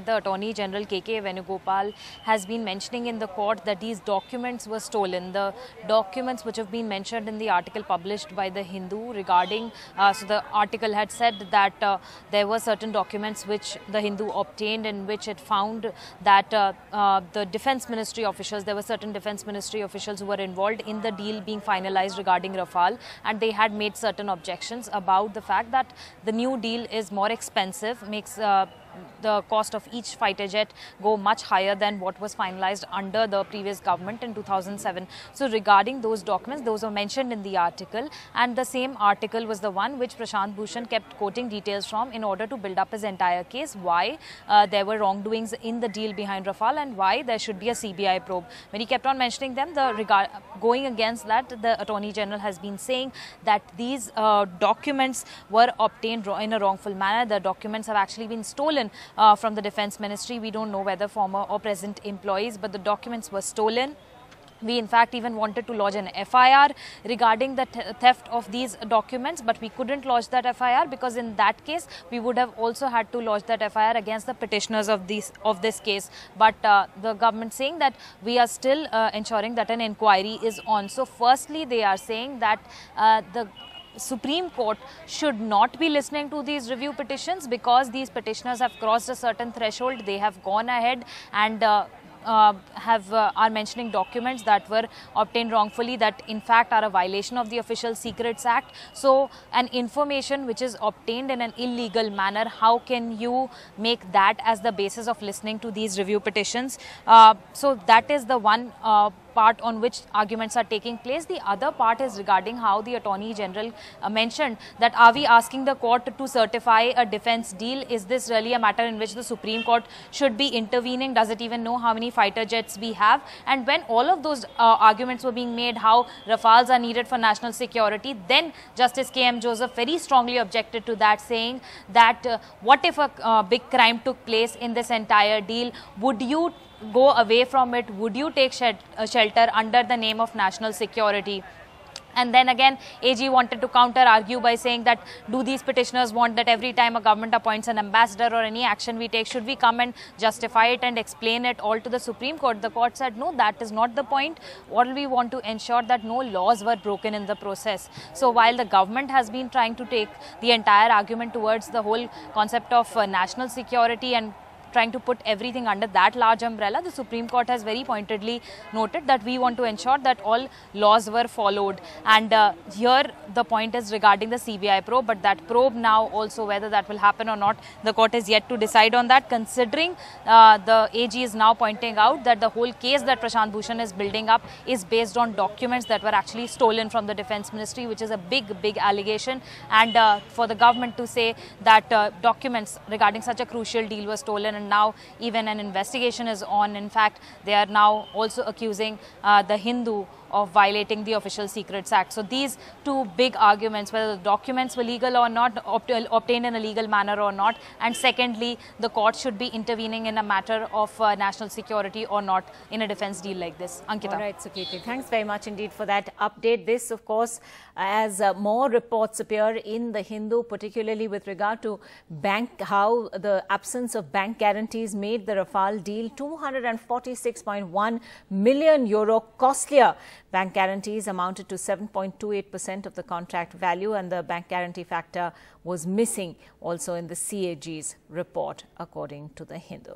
The Attorney General K.K. Venugopal has been mentioning in the court that these documents were stolen. The documents which have been mentioned in the article published by the Hindu regarding, so the article had said that there were certain documents which the Hindu obtained, in which it found that the Defence Ministry officials, there were certain Defence Ministry officials who were involved in the deal being finalized regarding Rafale, and they had made certain objections about the fact that the new deal is more expensive, makes the cost of each fighter jet go much higher than what was finalized under the previous government in 2007. So regarding those documents, those were mentioned in the article, and the same article was the one which Prashant Bhushan kept quoting details from in order to build up his entire case, why there were wrongdoings in the deal behind Rafale and why there should be a CBI probe. When he kept on mentioning them, going against that, the Attorney General has been saying that these documents were obtained in a wrongful manner. The documents have actually been stolen from the Defence Ministry. We don't know whether former or present employees, but the documents were stolen. We in fact even wanted to lodge an FIR regarding the theft of these documents, but we couldn't lodge that FIR because in that case we would have also had to lodge that FIR against the petitioners of this case. But the government saying that we are still ensuring that an inquiry is on. So firstly, they are saying that the Supreme Court should not be listening to these review petitions because these petitioners have crossed a certain threshold. They have gone ahead and are mentioning documents that were obtained wrongfully, that in fact are a violation of the Official Secrets Act. So an information which is obtained in an illegal manner, how can you make that as the basis of listening to these review petitions? So that is the one part on which arguments are taking place. The other part is regarding how the Attorney General mentioned that, are we asking the court to certify a defence deal? Is this really a matter in which the Supreme Court should be intervening? Does it even know how many fighter jets we have? And when all of those arguments were being made, how Rafales are needed for national security, then Justice K.M. Joseph very strongly objected to that, saying that what if a big crime took place in this entire deal? Would you go away from it? Would you take shelter under the name of national security? And then again, AG wanted to counter-argue by saying that, do these petitioners want that every time a government appoints an ambassador or any action we take, should we come and justify it and explain it all to the Supreme Court? The court said, no, that is not the point. All we want to ensure that no laws were broken in the process. So while the government has been trying to take the entire argument towards the whole concept of national security and trying to put everything under that large umbrella, the Supreme Court has very pointedly noted that we want to ensure that all laws were followed. And here the point is regarding the CBI probe, but that probe now also, whether that will happen or not, the court is yet to decide on that, considering the AG is now pointing out that the whole case that Prashant Bhushan is building up is based on documents that were actually stolen from the Defence Ministry, which is a big allegation. And for the government to say that documents regarding such a crucial deal were stolen, and now even an investigation is on. In fact, they are now also accusing the Hindu of violating the Official Secrets Act. So these two big arguments, whether the documents were legal or not, obtained in a legal manner or not, and secondly, the court should be intervening in a matter of national security or not in a defence deal like this. Ankita. All right, Sukriti, thanks very much indeed for that update. This, of course, as more reports appear in the Hindu, particularly with regard to how the absence of bank guarantees made the Rafale deal 246.1 million euro costlier. Bank guarantees amounted to 7.28% of the contract value, and the bank guarantee factor was missing also in the CAG's report, according to the Hindu.